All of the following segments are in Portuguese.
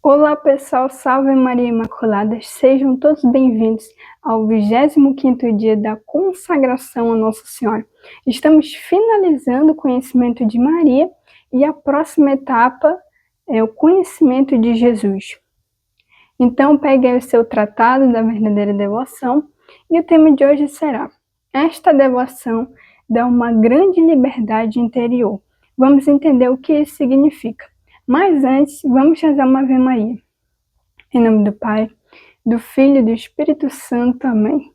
Olá pessoal, salve Maria Imaculada, sejam todos bem-vindos ao 25º dia da consagração a Nossa Senhora. Estamos finalizando o conhecimento de Maria e a próxima etapa é o conhecimento de Jesus. Então pegue aí o seu tratado da verdadeira devoção e o tema de hoje será: esta devoção dá uma grande liberdade interior. Vamos entender o que isso significa. Mas antes, vamos rezar uma Ave Maria. Em nome do Pai, do Filho e do Espírito Santo. Amém.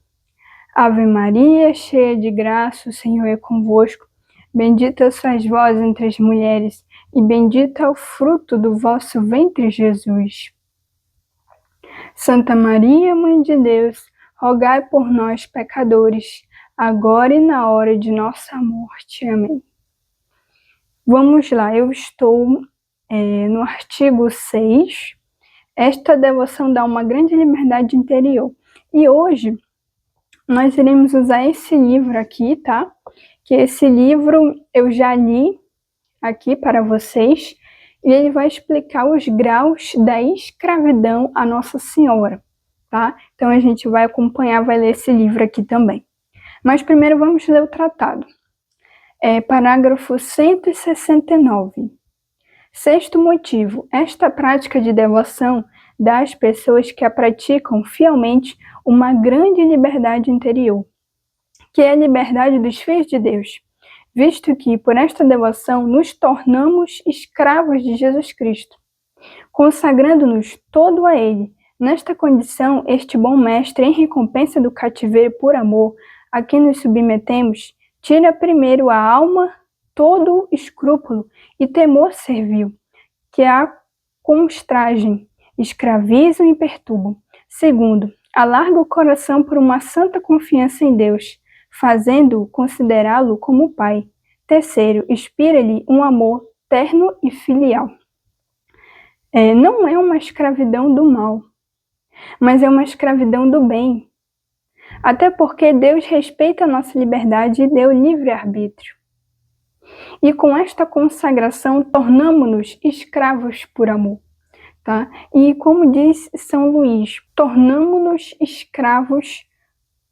Ave Maria, cheia de graça, o Senhor é convosco. Bendita sois vós entre as mulheres, e bendito é o fruto do vosso ventre, Jesus. Santa Maria, Mãe de Deus, rogai por nós, pecadores, agora e na hora de nossa morte. Amém. Vamos lá, eu estou no artigo 6. Esta devoção dá uma grande liberdade interior. E hoje nós iremos usar esse livro aqui, tá? Que esse livro eu já li aqui para vocês. E ele vai explicar os graus da escravidão a Nossa Senhora, tá? Então a gente vai acompanhar, vai ler esse livro aqui também. Mas primeiro vamos ler o tratado. Parágrafo 169. Sexto motivo, esta prática de devoção dá às pessoas que a praticam fielmente uma grande liberdade interior, que é a liberdade dos filhos de Deus, visto que, por esta devoção, nos tornamos escravos de Jesus Cristo, consagrando-nos todo a Ele. Nesta condição, este bom mestre, em recompensa do cativeiro por amor a quem nos submetemos, tira primeiro a alma todo escrúpulo e temor servil, que a constrangem, escravizam e perturbam. Segundo, alarga o coração por uma santa confiança em Deus, fazendo-o considerá-lo como Pai. Terceiro, inspira-lhe um amor terno e filial. Não é uma escravidão do mal, mas é uma escravidão do bem. Até porque Deus respeita a nossa liberdade e deu livre-arbítrio. E com esta consagração, tornamo-nos escravos por amor, tá? E como diz São Luís, tornamo-nos escravos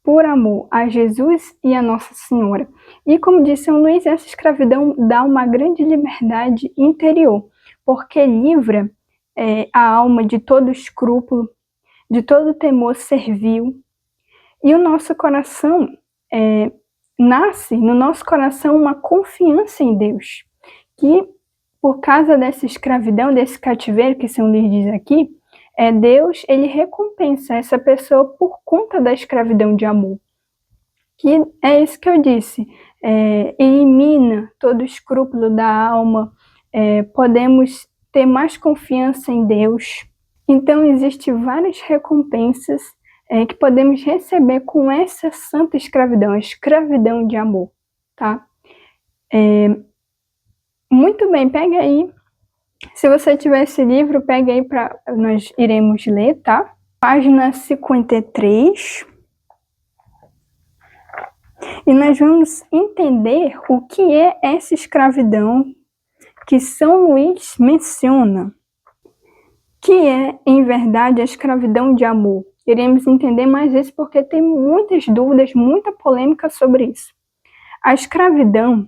por amor a Jesus e a Nossa Senhora. E como diz São Luís, essa escravidão dá uma grande liberdade interior, porque livra a alma de todo escrúpulo, de todo temor servil, e o nosso coração nasce no nosso coração uma confiança em Deus, que por causa dessa escravidão, desse cativeiro que São Luís diz aqui, Deus ele recompensa essa pessoa por conta da escravidão de amor. Que é isso que eu disse, elimina todo o escrúpulo da alma, podemos ter mais confiança em Deus. Então existem várias recompensas que podemos receber com essa santa escravidão, a escravidão de amor, tá? Muito bem, pega aí. Se você tiver esse livro, pega aí para nós iremos ler, tá? Página 53. E nós vamos entender o que é essa escravidão que São Luís menciona, que é, em verdade, a escravidão de amor. Iremos entender mais isso porque tem muitas dúvidas, muita polêmica sobre isso. A escravidão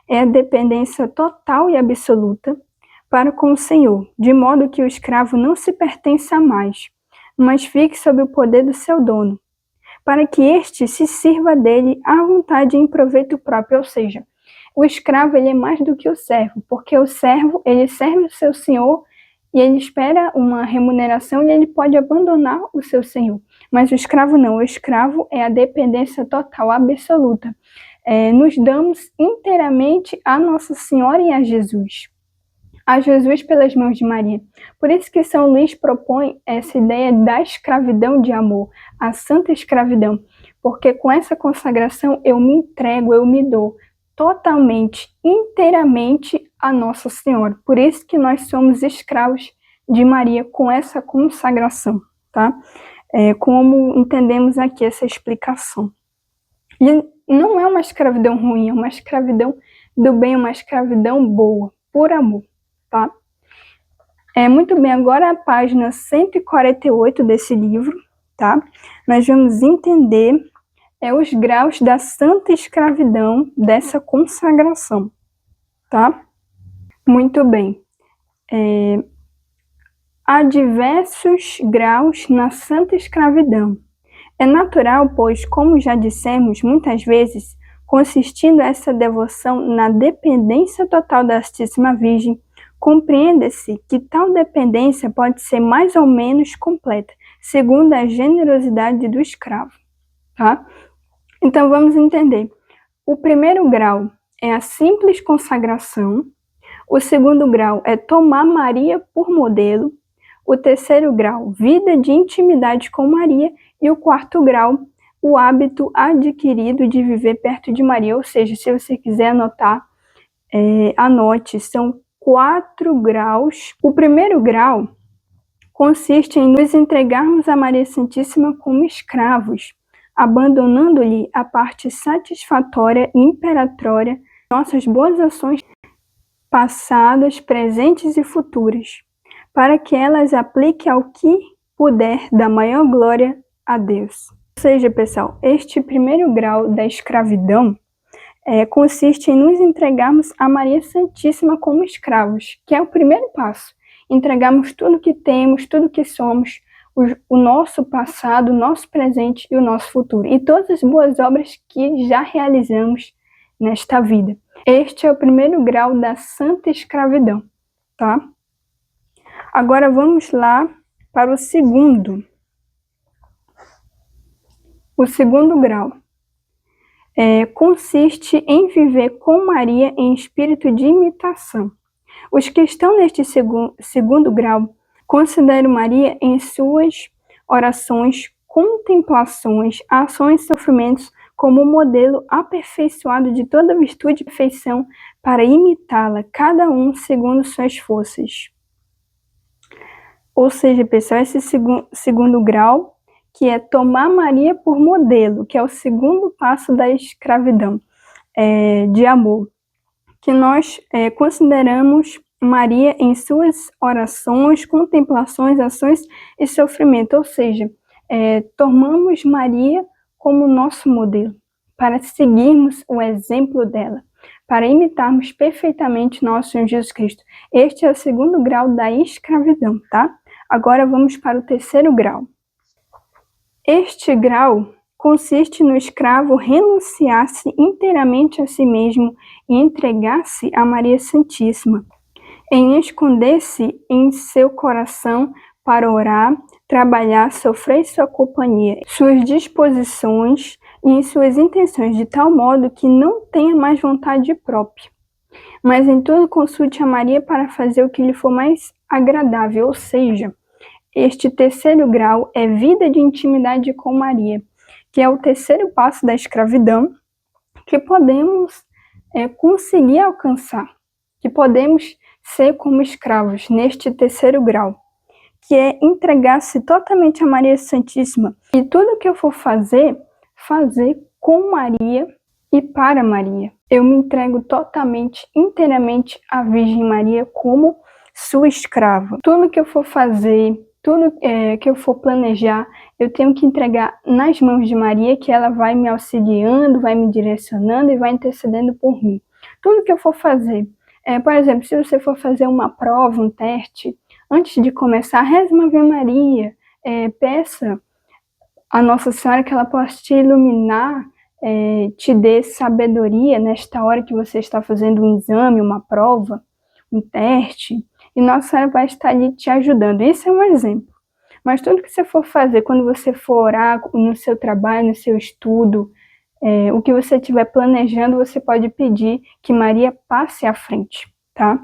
é a dependência total e absoluta para com o Senhor, de modo que o escravo não se pertença mais, mas fique sob o poder do seu dono, para que este se sirva dele à vontade e em proveito próprio. Ou seja, o escravo ele é mais do que o servo, porque o servo ele serve o seu senhor e ele espera uma remuneração e ele pode abandonar o seu senhor. Mas o escravo não, o escravo é a dependência total, absoluta. Nos damos inteiramente a Nossa Senhora e a Jesus pelas mãos de Maria. Por isso que São Luís propõe essa ideia da escravidão de amor, a santa escravidão, porque com essa consagração eu me entrego, eu me dou totalmente, inteiramente a Nossa Senhora. Por isso que nós somos escravos de Maria com essa consagração, tá? Como entendemos aqui essa explicação. E não é uma escravidão ruim, é uma escravidão do bem, uma escravidão boa, por amor, tá? Muito bem, agora a página 148 desse livro, tá? Nós vamos entender os graus da santa escravidão dessa consagração, tá? Muito bem. Há diversos graus na santa escravidão. É natural, pois, como já dissemos muitas vezes, consistindo essa devoção na dependência total da Santíssima Virgem, compreende-se que tal dependência pode ser mais ou menos completa, segundo a generosidade do escravo, tá? Então vamos entender. O primeiro grau é a simples consagração, o segundo grau é tomar Maria por modelo, o terceiro grau, vida de intimidade com Maria, e o quarto grau, o hábito adquirido de viver perto de Maria. Ou seja, se você quiser anotar, anote, são 4 graus. O primeiro grau consiste em nos entregarmos a Maria Santíssima como escravos, abandonando-lhe a parte satisfatória e imperatória de nossas boas ações passadas, presentes e futuras, para que elas apliquem ao que puder da maior glória a Deus. Ou seja, pessoal, este primeiro grau da escravidão consiste em nos entregarmos a Maria Santíssima como escravos, que é o primeiro passo. Entregarmos tudo que temos, tudo que somos, o nosso passado, o nosso presente e o nosso futuro, e todas as boas obras que já realizamos nesta vida. Este é o primeiro grau da santa escravidão, tá? Agora vamos lá para o segundo. O segundo grau consiste em viver com Maria em espírito de imitação. Os que estão neste segundo grau consideram Maria em suas orações, contemplações, ações e sofrimentos como modelo aperfeiçoado de toda virtude e perfeição para imitá-la, cada um segundo suas forças. Ou seja, pessoal, esse segundo grau, que é tomar Maria por modelo, que é o segundo passo da escravidão de amor, que nós consideramos Maria em suas orações, contemplações, ações e sofrimento, ou seja, tomamos Maria como nosso modelo, para seguirmos o exemplo dela, para imitarmos perfeitamente nosso Senhor Jesus Cristo. Este é o segundo grau da escravidão, tá? Agora vamos para o terceiro grau. Este grau consiste no escravo renunciar-se inteiramente a si mesmo e entregar-se a Maria Santíssima, em esconder-se em seu coração para orar, trabalhar, sofrer sua companhia, suas disposições e em suas intenções, de tal modo que não tenha mais vontade própria, mas em tudo consulte a Maria para fazer o que lhe for mais agradável. Ou seja, este terceiro grau é vida de intimidade com Maria, que é o terceiro passo da escravidão, que podemos conseguir alcançar, que podemos ser como escravos neste terceiro grau, que é entregar-se totalmente a Maria Santíssima. E tudo que eu for fazer com Maria e para Maria. Eu me entrego totalmente, inteiramente à Virgem Maria como sua escrava. Tudo que eu for fazer, tudo que eu for planejar, eu tenho que entregar nas mãos de Maria, que ela vai me auxiliando, vai me direcionando e vai intercedendo por mim. Tudo que eu for fazer, por exemplo, se você for fazer uma prova, um teste, antes de começar, reze uma Ave Maria, peça a Nossa Senhora que ela possa te iluminar, te dê sabedoria nesta hora que você está fazendo um exame, uma prova, um teste, e Nossa Senhora vai estar ali te ajudando. Isso é um exemplo. Mas tudo que você for fazer, quando você for orar no seu trabalho, no seu estudo, o que você estiver planejando, você pode pedir que Maria passe à frente, tá?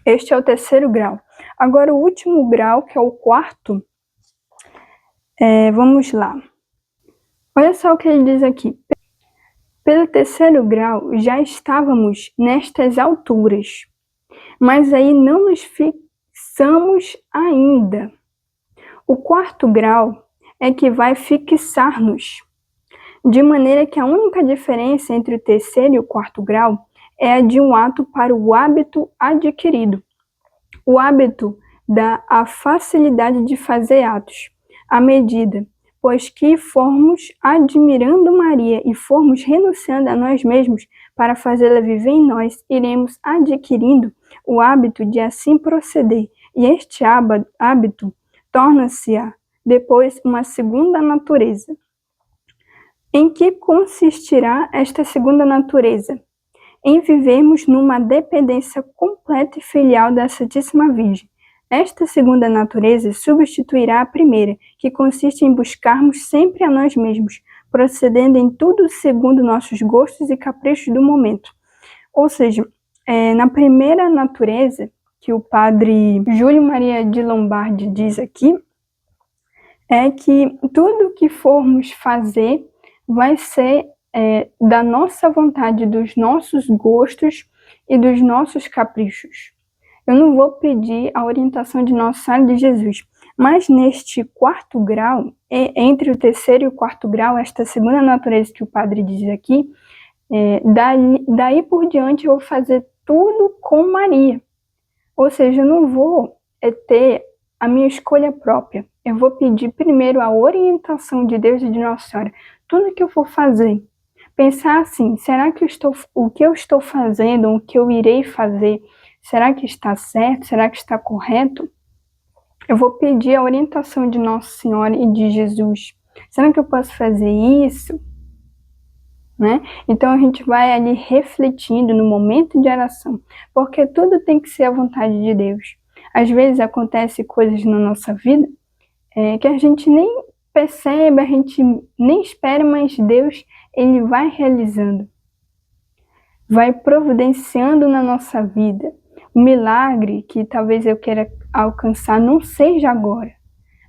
Este é o terceiro grau. Agora o último grau, que é o quarto, vamos lá. Olha só o que ele diz aqui. Pelo terceiro grau, já estávamos nestas alturas, mas aí não nos fixamos ainda. O quarto grau é que vai fixar-nos, de maneira que a única diferença entre o terceiro e o quarto grau é a de um ato para o hábito adquirido. O hábito dá a facilidade de fazer atos, à medida, pois que formos admirando Maria e formos renunciando a nós mesmos para fazê-la viver em nós, iremos adquirindo o hábito de assim proceder, e este hábito torna-se depois uma segunda natureza. Em que consistirá esta segunda natureza? Em vivermos numa dependência completa e filial da Santíssima Virgem. Esta segunda natureza substituirá a primeira, que consiste em buscarmos sempre a nós mesmos, procedendo em tudo segundo nossos gostos e caprichos do momento. Ou seja, na primeira natureza, que o padre Júlio Maria de Lombardi diz aqui, é que tudo que formos fazer vai ser da nossa vontade, dos nossos gostos e dos nossos caprichos. Eu não vou pedir a orientação de Nossa Senhora de Jesus, mas neste quarto grau, entre o terceiro e o quarto grau, esta segunda natureza que o padre diz aqui, daí por diante eu vou fazer tudo com Maria. Ou seja, eu não vou ter a minha escolha própria. Eu vou pedir primeiro a orientação de Deus e de Nossa Senhora. Tudo que eu for fazer, pensar assim, será que o que eu estou fazendo, o que eu irei fazer, será que está certo? Será que está correto? Eu vou pedir a orientação de Nossa Senhora e de Jesus. Será que eu posso fazer isso? Né? Então a gente vai ali refletindo no momento de oração, porque tudo tem que ser a vontade de Deus. Às vezes acontecem coisas na nossa vida que a gente nem percebe, a gente nem espera, mas Deus, ele vai realizando, vai providenciando na nossa vida. O milagre que talvez eu queira alcançar não seja agora,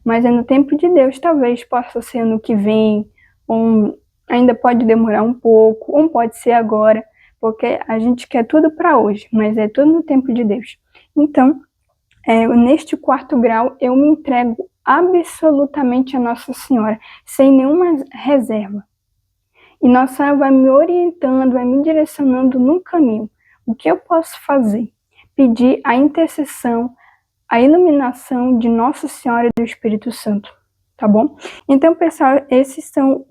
mas é no tempo de Deus, talvez possa ser ano que vem, ou ainda pode demorar um pouco, ou pode ser agora, porque a gente quer tudo para hoje, mas é tudo no tempo de Deus. Então, neste quarto grau, eu me entrego absolutamente a Nossa Senhora, sem nenhuma reserva. E Nossa Senhora vai me orientando, vai me direcionando no caminho. O que eu posso fazer? Pedir a intercessão, a iluminação de Nossa Senhora e do Espírito Santo, tá bom? Então, pessoal, esses são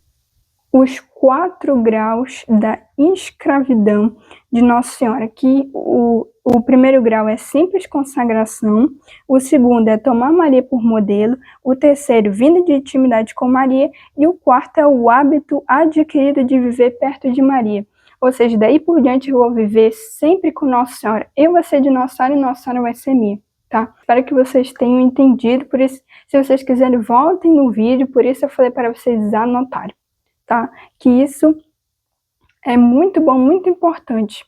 os 4 graus da escravidão de Nossa Senhora, que o primeiro grau é simples consagração, o segundo é tomar Maria por modelo, o terceiro, vinda de intimidade com Maria, e o quarto é o hábito adquirido de viver perto de Maria. Ou seja, daí por diante eu vou viver sempre com Nossa Senhora. Eu vou ser de Nossa Senhora e Nossa Senhora vai ser minha, tá? Espero que vocês tenham entendido, por isso, se vocês quiserem, voltem no vídeo, por isso eu falei para vocês anotarem. Tá? Que isso é muito bom, muito importante.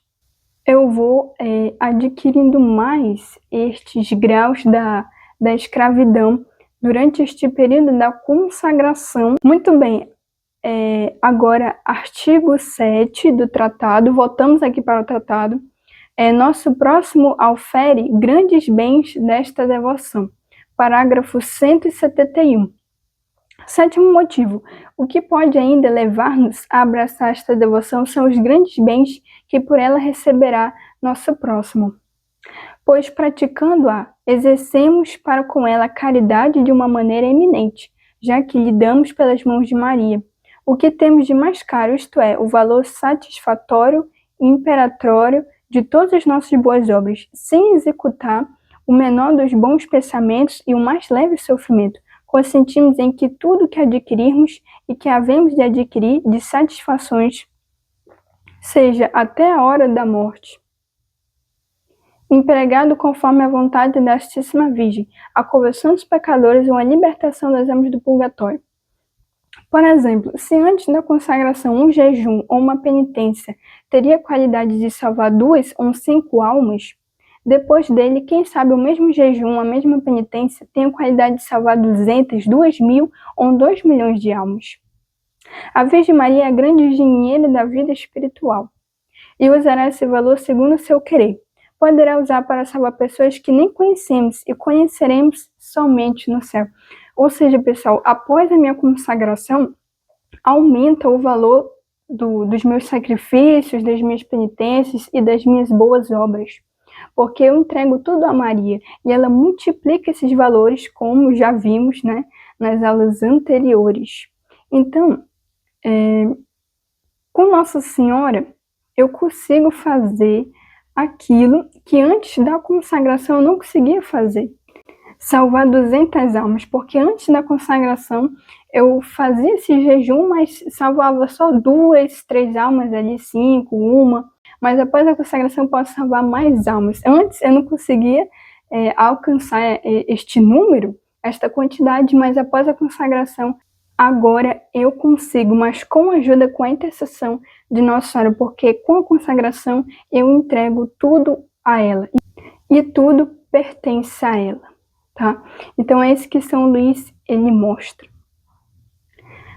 Eu vou adquirindo mais estes graus da escravidão durante este período da consagração. Muito bem, agora artigo 7 do tratado, voltamos aqui para o tratado. Nosso próximo aufere grandes bens desta devoção. Parágrafo 171. Sétimo motivo, o que pode ainda levar-nos a abraçar esta devoção são os grandes bens que por ela receberá nosso próximo. Pois praticando-a, exercemos para com ela a caridade de uma maneira eminente, já que lhe damos pelas mãos de Maria o que temos de mais caro, isto é, o valor satisfatório e imperatório de todas as nossas boas obras, sem executar o menor dos bons pensamentos e o mais leve sofrimento. Consentimos em que tudo que adquirirmos e que havemos de adquirir de satisfações seja até a hora da morte, empregado conforme a vontade da Santíssima Virgem, a conversão dos pecadores ou a libertação das almas do purgatório. Por exemplo, se antes da consagração um jejum ou uma penitência teria a qualidade de salvar 2 ou 5 almas, depois dele, quem sabe o mesmo jejum, a mesma penitência, tem a qualidade de salvar 200, 2.000 ou 2 milhões de almas. A Virgem Maria é a grande engenheira da vida espiritual e usará esse valor segundo o seu querer. Poderá usar para salvar pessoas que nem conhecemos e conheceremos somente no céu. Ou seja, pessoal, após a minha consagração, aumenta o valor dos meus sacrifícios, das minhas penitências e das minhas boas obras. porque eu entrego tudo a Maria e ela multiplica esses valores, como já vimos, né, nas aulas anteriores. Então, com Nossa Senhora, eu consigo fazer aquilo que antes da consagração eu não conseguia fazer. Salvar 200 almas, porque antes da consagração eu fazia esse jejum, mas salvava só 2, 3 almas ali, 5, uma. Mas após a consagração eu posso salvar mais almas. Antes eu não conseguia alcançar este número, esta quantidade, mas após a consagração agora eu consigo, mas com a ajuda, com a intercessão de Nossa Senhora, porque com a consagração eu entrego tudo a ela e tudo pertence a ela, tá? Então é isso que São Luís ele mostra.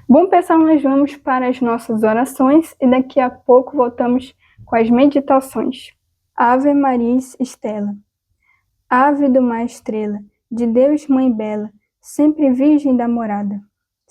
Bom, pessoal, nós vamos para as nossas orações e daqui a pouco voltamos com as meditações. Ave Maria Estela, ave do mar estrela, de Deus mãe bela, sempre virgem da morada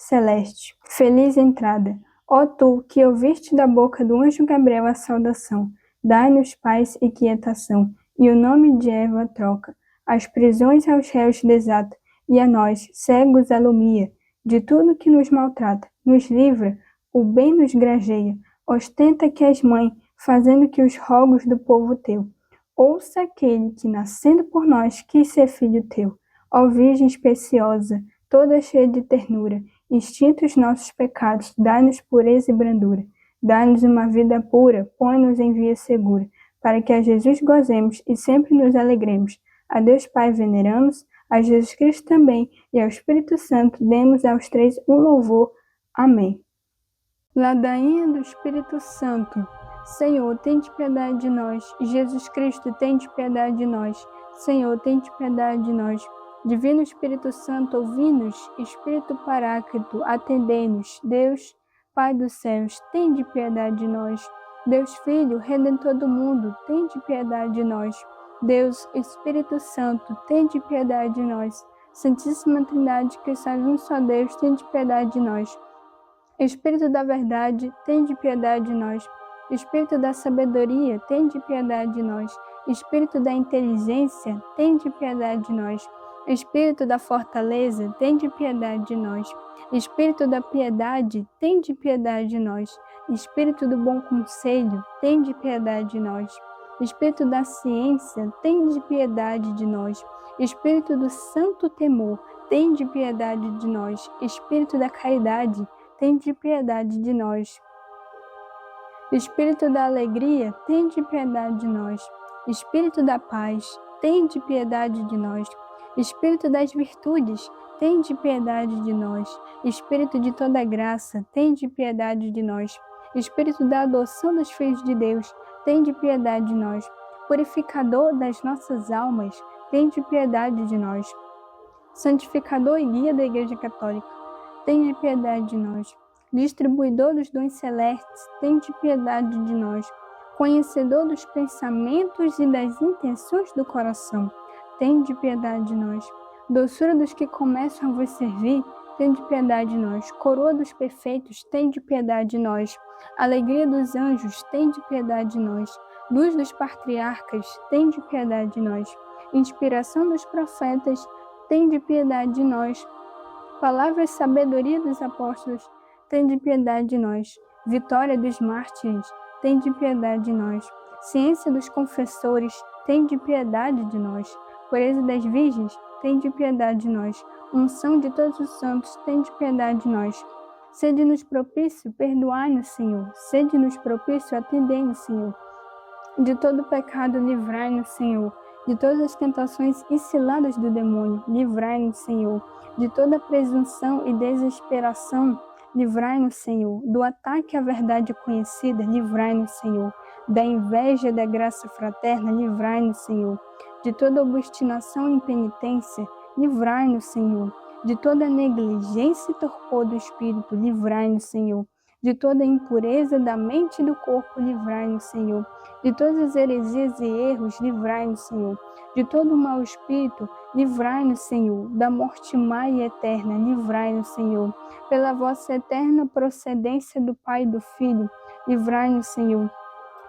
celeste, feliz entrada, ó tu que ouviste da boca do anjo Gabriel a saudação, dai-nos paz e quietação, e o nome de Eva troca, as prisões aos réus desata, e a nós, cegos, alumia, de tudo que nos maltrata, nos livra, o bem nos grajeia, ostenta que és mãe, fazendo que os rogos do povo teu. Ouça aquele que, nascendo por nós, quis ser filho teu, ó Virgem especiosa, toda cheia de ternura, extinta os nossos pecados, dá-nos pureza e brandura, dá-nos uma vida pura, põe-nos em via segura, para que a Jesus gozemos e sempre nos alegremos. A Deus Pai veneramos, a Jesus Cristo também, e ao Espírito Santo demos aos três um louvor. Amém. Ladainha do Espírito Santo. Senhor, tende piedade de nós. Jesus Cristo, tende piedade de nós. Senhor, tende piedade de nós. Divino Espírito Santo, ouvi-nos. Espírito Paráclito, atendei-nos. Deus, Pai dos céus, tende piedade de nós. Deus Filho, Redentor do mundo, tende piedade de nós. Deus, Espírito Santo, tende piedade de nós. Santíssima Trindade, que sois um só Deus, tende piedade de nós. Espírito da verdade, tende piedade de nós. Espírito da sabedoria, tende piedade de nós. Espírito da inteligência, tende piedade de nós. Espírito da fortaleza, tende piedade de nós. Espírito da piedade, tende piedade de nós. Espírito do bom conselho, tende piedade de nós. Espírito da ciência, tende piedade de nós. Espírito do santo temor, tende piedade de nós. Espírito da caridade, tende piedade de nós. Espírito da alegria, tende piedade de nós. Espírito da paz, tende piedade de nós. Espírito das virtudes, tende piedade de nós. Espírito de toda graça, tende piedade de nós. Espírito da adoção dos filhos de Deus, tende piedade de nós. Purificador das nossas almas, tende piedade de nós. Santificador e guia da Igreja Católica, tende piedade de nós. Distribuidor dos dons celestes, tende piedade de nós. Conhecedor dos pensamentos e das intenções do coração, tende piedade de nós. Doçura dos que começam a vos servir, tende piedade de nós. Coroa dos perfeitos, tende piedade de nós. Alegria dos anjos, tende piedade de nós. Luz dos patriarcas, tende piedade de nós. Inspiração dos profetas, tende piedade de nós. Palavra e sabedoria dos apóstolos, tende piedade de nós. Vitória dos mártires, tende piedade de nós. Ciência dos confessores, tende piedade de nós. Pureza das virgens, tende piedade de nós. Unção de todos os santos, tende piedade de nós. Sede-nos propício, perdoai-nos, Senhor. Sede-nos propício, atendei-nos, Senhor. De todo pecado, livrai-nos, Senhor. De todas as tentações e ciladas do demônio, livrai-nos, Senhor. De toda presunção e desesperação, livrai-nos, Senhor. Do ataque à verdade conhecida, livrai-nos, Senhor. Da inveja da graça fraterna, livrai-nos, Senhor. De toda obstinação e impenitência, livrai-nos, Senhor. De toda negligência e torpor do espírito, livrai-nos, Senhor. De toda impureza da mente e do corpo, livrai-nos, Senhor. De todas as heresias e erros, livrai-nos, Senhor. De todo mau espírito, livrai-nos, Senhor. Da morte má e eterna, livrai-nos, Senhor. Pela vossa eterna procedência do Pai e do Filho, livrai-nos, Senhor.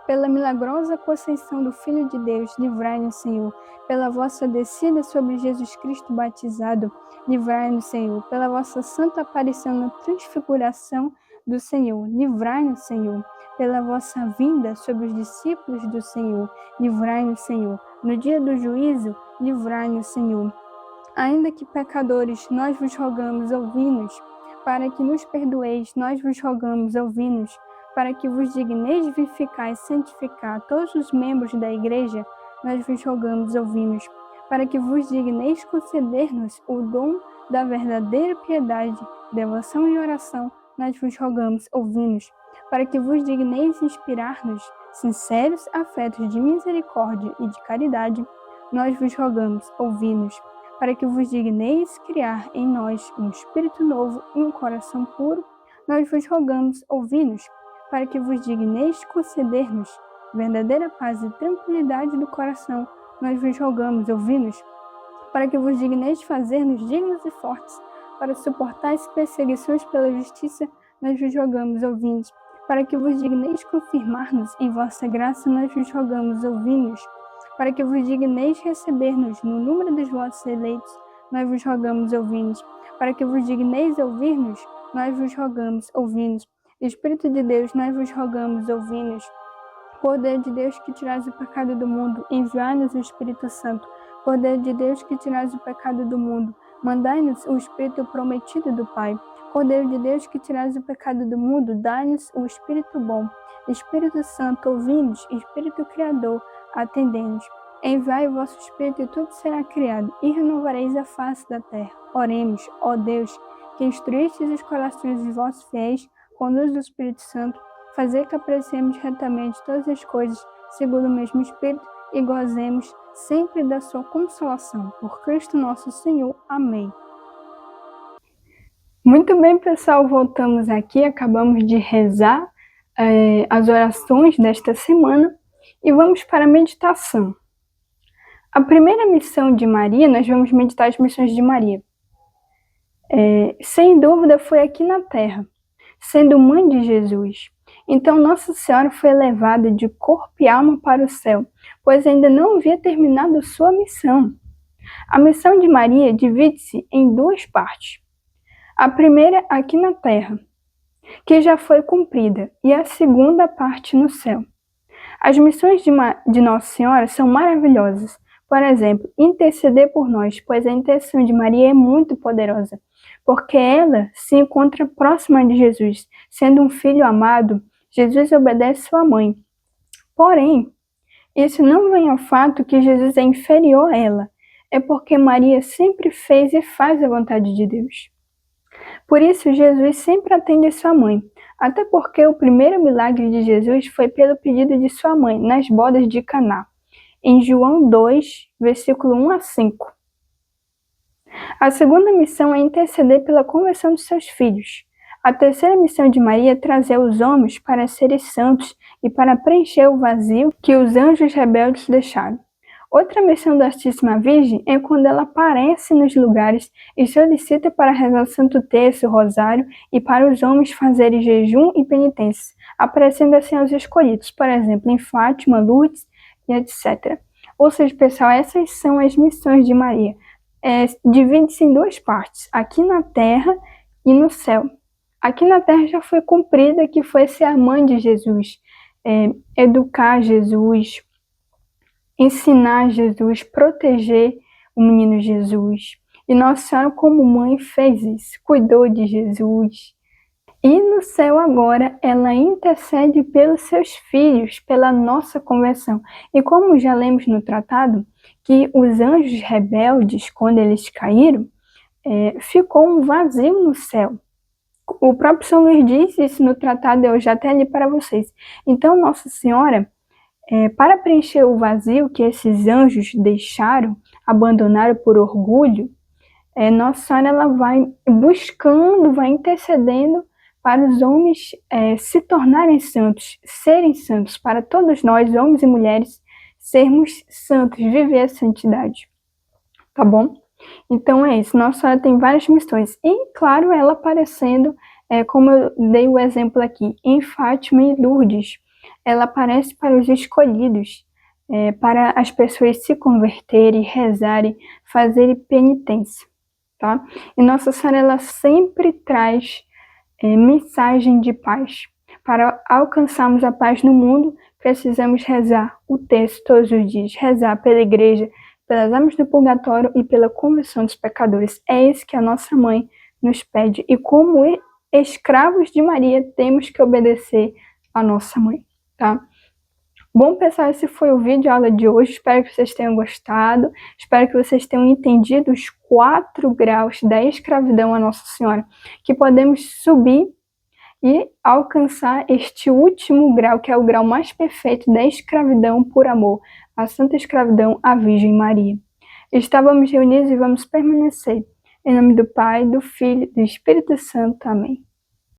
Pela milagrosa conceição do Filho de Deus, livrai-nos, Senhor. Pela vossa descida sobre Jesus Cristo batizado, livrai-nos, Senhor. Pela vossa santa aparição na transfiguração do Senhor, livrai-nos, Senhor. Pela vossa vinda sobre os discípulos do Senhor, livrai-nos, Senhor. No dia do juízo, livrai-nos, Senhor. Ainda que pecadores, nós vos rogamos, ouvi-nos. Para que nos perdoeis, nós vos rogamos, ouvi-nos. Para que vos digneis vivificar e santificar todos os membros da Igreja, nós vos rogamos, ouvi-nos. Para que vos digneis conceder-nos o dom da verdadeira piedade, devoção e oração, nós vos rogamos, ouvi-nos. Para que vos digneis inspirar-nos sinceros afetos de misericórdia e de caridade, nós vos rogamos, ouvi-nos. Para que vos digneis criar em nós um espírito novo e um coração puro, nós vos rogamos, ouvi-nos. Para que vos digneis conceder-nos verdadeira paz e tranquilidade do coração, nós vos rogamos, ouvi-nos. Para que vos digneis fazer-nos dignos e fortes, para suportar as perseguições pela justiça, nós vos rogamos, ouvi-nos. Para que vos digneis confirmar-nos em vossa graça, nós vos rogamos, ouvi-nos. Para que vos digneis receber-nos no número dos vossos eleitos, nós vos rogamos, ouvi-nos. Para que vos digneis ouvir-nos, nós vos rogamos, ouvi-nos. Espírito de Deus, nós vos rogamos, ouvi-nos. Cordeiro de Deus que tirais o pecado do mundo, enviai-nos o Espírito Santo. Cordeiro de Deus que tirais o pecado do mundo, mandai-nos o Espírito prometido do Pai. Cordeiro de Deus que tirais o pecado do mundo, dai-nos o Espírito bom. Espírito Santo, ouvi-nos. Espírito Criador, atendei-nos. Enviai o vosso Espírito e tudo será criado, e renovareis a face da terra. Oremos, ó Deus, que instruístes os corações dos vossos fiéis, com luz do Espírito Santo, fazer que apreciemos retamente todas as coisas, segundo o mesmo Espírito, e gozemos sempre da sua consolação. Por Cristo nosso Senhor. Amém. Muito bem, pessoal, voltamos aqui, acabamos de rezar as orações desta semana e vamos para a meditação. A primeira missão de Maria, nós vamos meditar as missões de Maria. Sem dúvida foi aqui na Terra, sendo mãe de Jesus. Então Nossa Senhora foi levada de corpo e alma para o céu, pois ainda não havia terminado sua missão. A missão de Maria divide-se em duas partes. A primeira aqui na Terra, que já foi cumprida, e a segunda parte no céu. As missões de Nossa Senhora são maravilhosas. Por exemplo, interceder por nós, pois a intercessão de Maria é muito poderosa, porque ela se encontra próxima de Jesus. Sendo um filho amado, Jesus obedece sua mãe. Porém, isso não vem ao fato que Jesus é inferior a ela, é porque Maria sempre fez e faz a vontade de Deus. Por isso, Jesus sempre atende a sua mãe, até porque o primeiro milagre de Jesus foi pelo pedido de sua mãe, nas bodas de Caná, em João 2, versículo 1 a 5. A segunda missão é interceder pela conversão de seus filhos. A terceira missão de Maria é trazer os homens para serem santos e para preencher o vazio que os anjos rebeldes deixaram. Outra missão da Santíssima Virgem é quando ela aparece nos lugares e solicita para rezar o Santo Terço, o Rosário e para os homens fazerem jejum e penitência, aparecendo assim aos escolhidos, por exemplo, em Fátima, Lourdes e etc. Ou seja, pessoal, essas são as missões de Maria. Divide-se em duas partes, aqui na Terra e no céu. Aqui na Terra já foi cumprida, que foi ser a mãe de Jesus, educar Jesus, ensinar Jesus, proteger o menino Jesus. E Nossa Senhora, como mãe, fez isso, cuidou de Jesus. E no céu agora, ela intercede pelos seus filhos, pela nossa conversão. E como já lemos no tratado, que os anjos rebeldes, quando eles caíram, ficou um vazio no céu. O próprio São Luís disse isso no tratado, eu já até li para vocês. Então, Nossa Senhora, para preencher o vazio que esses anjos deixaram, abandonaram por orgulho, Nossa Senhora ela vai buscando, vai intercedendo para os homens se tornarem santos, serem santos, para todos nós, homens e mulheres, sermos santos, viver a santidade. Tá bom? Então é isso, Nossa Senhora tem várias missões. E, claro, ela aparecendo, como eu dei o exemplo aqui, em Fátima e Lourdes, ela aparece para os escolhidos, para as pessoas se converterem, rezarem, fazerem penitência, tá? E Nossa Senhora, ela sempre traz mensagem de paz. Para alcançarmos a paz no mundo, precisamos rezar o texto todos os dias, rezar pela igreja, pelas almas do purgatório e pela conversão dos pecadores. É isso que a nossa mãe nos pede. E como escravos de Maria, temos que obedecer à nossa mãe, tá? Bom, pessoal, esse foi o vídeo aula de hoje. Espero que vocês tenham gostado. Espero que vocês tenham entendido os 4 graus da escravidão a Nossa Senhora, que podemos subir e alcançar este último grau, que é o grau mais perfeito da escravidão por amor, a santa escravidão à Virgem Maria. Estávamos reunidos e vamos permanecer. Em nome do Pai, do Filho e do Espírito Santo. Amém.